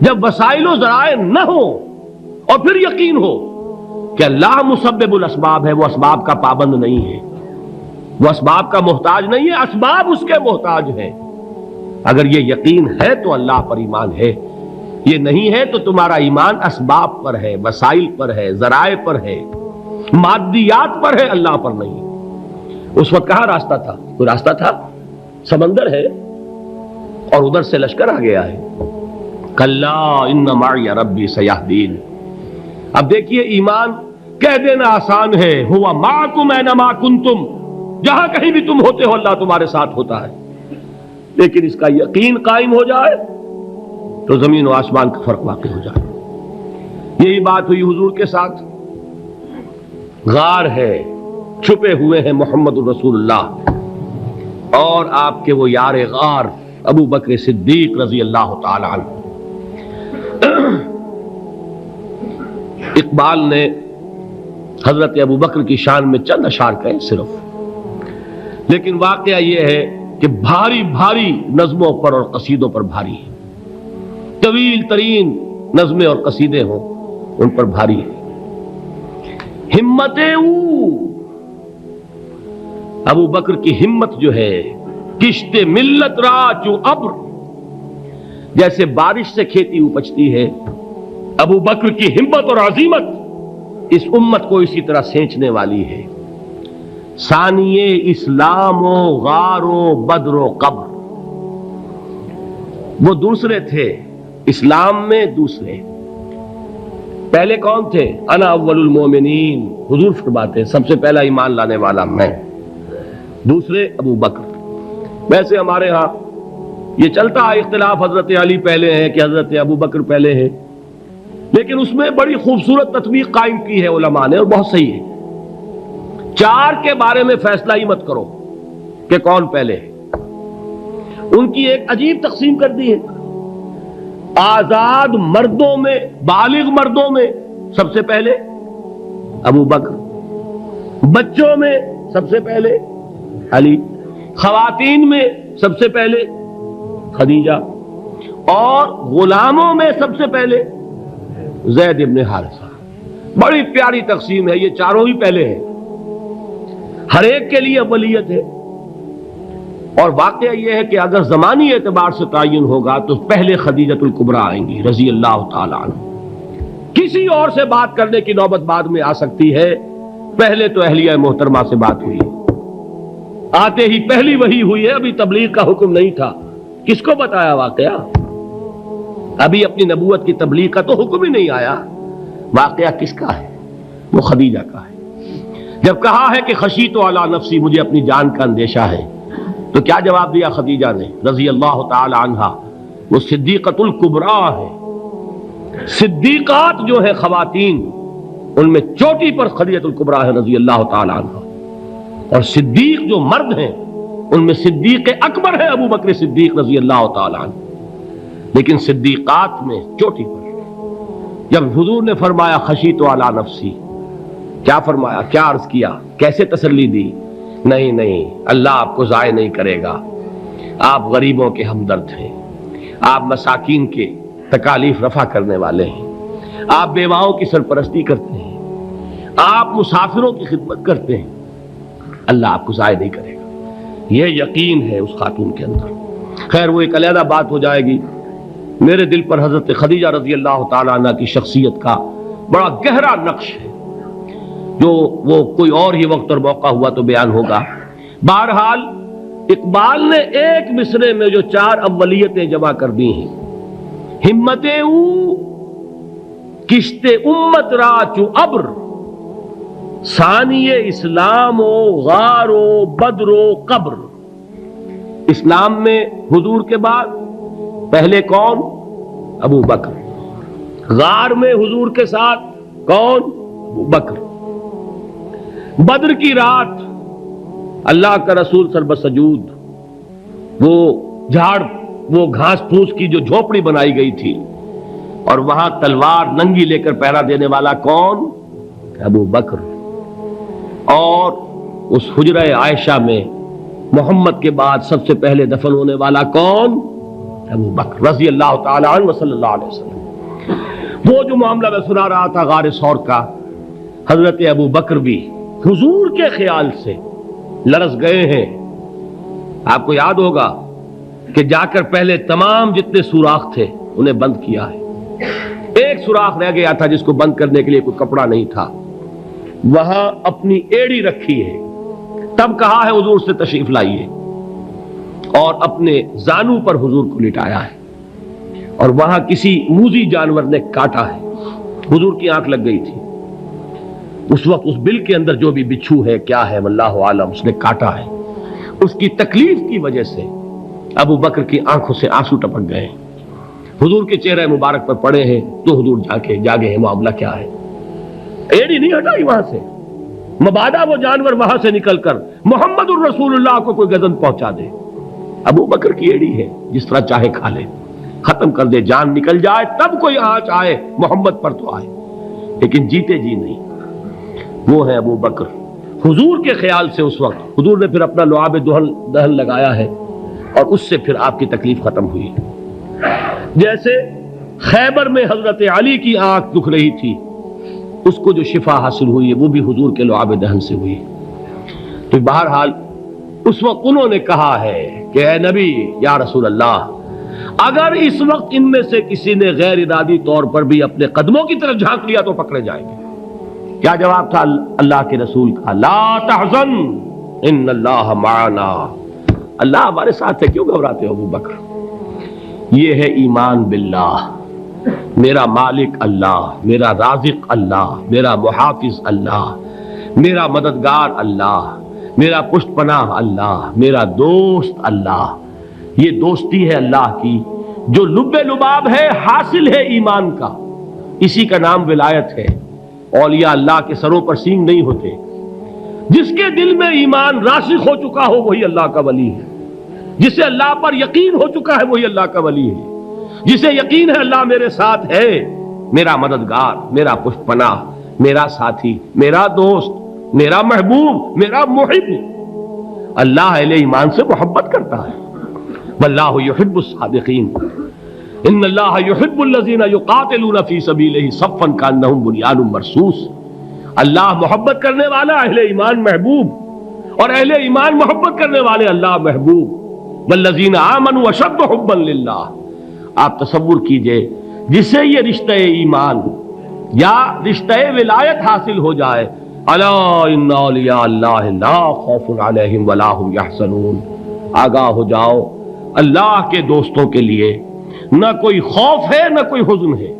جب وسائل و ذرائع نہ ہو اور پھر یقین ہو کہ اللہ مسبب الاسباب ہے، وہ اسباب کا پابند نہیں ہے، وہ اسباب کا محتاج نہیں ہے، اسباب اس کے محتاج ہے. اگر یہ یقین ہے تو اللہ پر ایمان ہے، یہ نہیں ہے تو تمہارا ایمان اسباب پر ہے، وسائل پر ہے، ذرائع پر ہے، مادیات پر ہے، اللہ پر نہیں. اس وقت کہاں راستہ تھا؟ کوئی راستہ تھا؟ سمندر ہے اور ادھر سے لشکر آ گیا ہے. کلا ان معی ربی سیہدین. اب دیکھیے ایمان کہہ دینا آسان ہے، ہوا معکم اینما کنتم، جہاں کہیں بھی تم ہوتے ہو اللہ تمہارے ساتھ ہوتا ہے. لیکن اس کا یقین قائم ہو جائے تو زمین و آسمان کا فرق واقع ہو جائے. یہی بات ہوئی حضور کے ساتھ. غار ہے، چھپے ہوئے ہیں محمد الرسول اللہ اور آپ کے وہ یار غار ابو بکر صدیق رضی اللہ تعالی عنہ. اقبال نے حضرت ابو بکر کی شان میں چند اشعار کہے صرف، لیکن واقعہ یہ ہے کہ بھاری بھاری نظموں پر اور قصیدوں پر بھاری ہے. طویل ترین نظمیں اور قصیدے ہوں ان پر بھاری ہے. ہمت ابو بکر کی ہمت جو ہے، کشت ملت را چو ابر، جیسے بارش سے کھیتی اپجتی ہے، ابو بکر کی ہمت اور عزیمت اس امت کو اسی طرح سینچنے والی ہے. ثانیے اسلام و غار و بدر و قبر، وہ دوسرے تھے اسلام میں، دوسرے. پہلے کون تھے؟ انا اول المومنین، حضور فرماتے ہیں سب سے پہلا ایمان لانے والا میں. دوسرے ابو بکر. ویسے ہمارے ہاں یہ چلتا ہے اختلاف، حضرت علی پہلے ہیں کہ حضرت ابو بکر پہلے ہیں، لیکن اس میں بڑی خوبصورت تطبیق قائم کی ہے علماء نے اور بہت صحیح ہے. چار کے بارے میں فیصلہ ہی مت کرو کہ کون پہلے ہے. ان کی ایک عجیب تقسیم کر دی ہے. آزاد مردوں میں، بالغ مردوں میں سب سے پہلے ابو بکر، بچوں میں سب سے پہلے علی، خواتین میں سب سے پہلے خدیجہ، اور غلاموں میں سب سے پہلے زید ابن حارثہ. بڑی پیاری تقسیم ہے، یہ چاروں ہی پہلے ہیں، ہر ایک کے لیے اولیت ہے. اور واقعہ یہ ہے کہ اگر زمانی اعتبار سے تعین ہوگا تو پہلے خدیجۃ الکبریٰ آئیں گی رضی اللہ تعالی عنہ. کسی اور سے بات کرنے کی نوبت بعد میں آ سکتی ہے، پہلے تو اہلیہ محترمہ سے بات ہوئی ہے. آتے ہی پہلی وحی ہوئی ہے، ابھی تبلیغ کا حکم نہیں تھا. کس کو بتایا واقعہ؟ ابھی اپنی نبوت کی تبلیغ کا تو حکم ہی نہیں آیا. واقعہ کس کا ہے؟ وہ خدیجہ کا ہے. جب کہا ہے کہ خشیت علی نفسی، مجھے اپنی جان کا اندیشہ ہے، تو کیا جواب دیا خدیجہ نے رضی اللہ تعالی عنہا؟ وہ صدیقۃ الکبریٰ ہے. صدیقات جو ہے خواتین، ان میں چوٹی پر خدیجۃ الکبریٰ ہے رضی اللہ تعالی عنہا. اور صدیق جو مرد ہیں ان میں صدیق اکبر ہے ابو بکر صدیق رضی اللہ تعالی عنہ. لیکن صدیقات میں چوٹی پر جب حضور نے فرمایا خشیت علی نفسی، کیا فرمایا، کیا عرض کیا، کیسے تسلی دی؟ نہیں نہیں، اللہ آپ کو ضائع نہیں کرے گا. آپ غریبوں کے ہمدرد ہیں، آپ مساکین کے تکالیف رفع کرنے والے ہیں، آپ بیواؤں کی سرپرستی کرتے ہیں، آپ مسافروں کی خدمت کرتے ہیں. اللہ آپ کو ضائع نہیں کرے گا. یہ یقین ہے اس خاتون کے اندر. خیر وہ ایک علیحدہ بات ہو جائے گی. میرے دل پر حضرت خدیجہ رضی اللہ تعالی عنہ کی شخصیت کا بڑا گہرا نقش ہے، جو وہ کوئی اور ہی وقت اور موقع ہوا تو بیان ہوگا. بہرحال اقبال نے ایک مصرے میں جو چار اولیتیں جمع کر دی ہیں، ہمت او کشت امت را چو ابر، ثانی اسلام و غار و بدر و قبر. اسلام میں حضور کے بعد پہلے کون؟ ابو بکر. غار میں حضور کے ساتھ کون؟ ابو بکر. بدر کی رات اللہ کا رسول سر بسجود، وہ جھاڑ، وہ گھاس پھوس کی جو جھوپڑی بنائی گئی تھی، اور وہاں تلوار ننگی لے کر پہرا دینے والا کون؟ ابو بکر. اور اس حجرہ عائشہ میں محمد کے بعد سب سے پہلے دفن ہونے والا کون؟ ابو بکر رضی اللہ تعالی عنہ صلی اللہ علیہ وسلم۔ وہ جو معاملہ میں سنا رہا تھا غار ثور کا، حضرت ابو بکر بھی حضور کے خیال سے لرز گئے ہیں۔ آپ کو یاد ہوگا کہ جا کر پہلے تمام جتنے سوراخ تھے انہیں بند کیا ہے، ایک سوراخ رہ گیا تھا جس کو بند کرنے کے لیے کوئی کپڑا نہیں تھا، وہاں اپنی ایڑی رکھی ہے، تب کہا ہے حضور سے تشریف لائیے، اور اپنے زانو پر حضور کو لٹایا ہے، اور وہاں کسی موذی جانور نے کاٹا ہے، حضور کی آنکھ لگ گئی تھی اس وقت، اس بل کے اندر جو بھی بچھو ہے کیا ہے واللہ عالم، اس نے کاٹا ہے، اس کی تکلیف کی وجہ سے ابو بکر کی آنکھوں سے آنسو ٹپک گئے، حضور کے چہرے مبارک پر پڑے ہیں، تو حضور جاگے ہیں، معاملہ کیا ہے؟ ایڑی نہیں ہٹائی وہاں سے، مبادا وہ جانور وہاں سے نکل کر محمد الرسول اللہ کو کوئی گزن پہنچا دے، ابو بکر کی ایڑی ہے، جس طرح چاہے کھا لے، ختم کر دے، جان نکل جائے تب کوئی آنچ آئے، محمد پر تو آئے، لیکن جیتے جی نہیں۔ وہ ہے ابو بکر حضور کے خیال سے، اس وقت حضور نے پھر اپنا لعاب دہن لگایا ہے، اور اس سے پھر آپ کی تکلیف ختم ہوئی۔ جیسے خیبر میں حضرت علی کی آنکھ دکھ رہی تھی، اس کو جو شفا حاصل ہوئی ہے وہ بھی حضور کے لعاب دہن سے ہوئی۔ تو بہرحال اس وقت انہوں نے کہا ہے کہ اے نبی یا رسول اللہ، اگر اس وقت ان میں سے کسی نے غیر ارادی طور پر بھی اپنے قدموں کی طرف جھانک لیا تو پکڑے جائیں گے۔ کیا جواب تھا اللہ کے رسول کا؟ لا تحزن ان اللہ معنا، اللہ ہمارے ساتھ ہے، کیوں گھبراتے ہو ابو بکر؟ یہ ہے ایمان باللہ، میرا مالک اللہ، میرا رازق اللہ، میرا محافظ اللہ، میرا مددگار اللہ، میرا پشت پناہ اللہ، میرا دوست اللہ۔ یہ دوستی ہے اللہ کی جو لب لباب ہے، حاصل ہے ایمان کا، اسی کا نام ولایت ہے۔ اولیاء اللہ کے سروں پر سینگ نہیں ہوتے، جس کے دل میں ایمان راسخ ہو چکا ہو وہی اللہ کا ولی ہے، جسے اللہ پر یقین ہو چکا ہے وہی اللہ کا ولی ہے، جسے یقین ہے اللہ میرے ساتھ ہے، میرا مددگار، میرا پشت پناہ، میرا ساتھی، میرا دوست، میرا محبوب، میرا محب۔ اللہ اہل ایمان سے محبت کرتا ہے، واللہ یحب الصادقین، ان اللہ یحب الذین یقاتلون فی سبیلہ صفا کانہم بنیان مرصوص۔ اللہ محبت کرنے والا، اہل ایمان محبوب، اور اہل ایمان محبت کرنے والے اللہ محبوب۔ والذین آمنوا اشد حبا للہ۔ آپ تصور کیجئے جسے یہ رشتہ ایمان یا رشتہ ولایت حاصل ہو جائے، الا ان اولیاء اللہ لا خوف علیہم ولا هم یحزنون، آگاہ ہو جاؤ، اللہ کے دوستوں کے لیے نہ کوئی خوف ہے نہ کوئی حزن ہے۔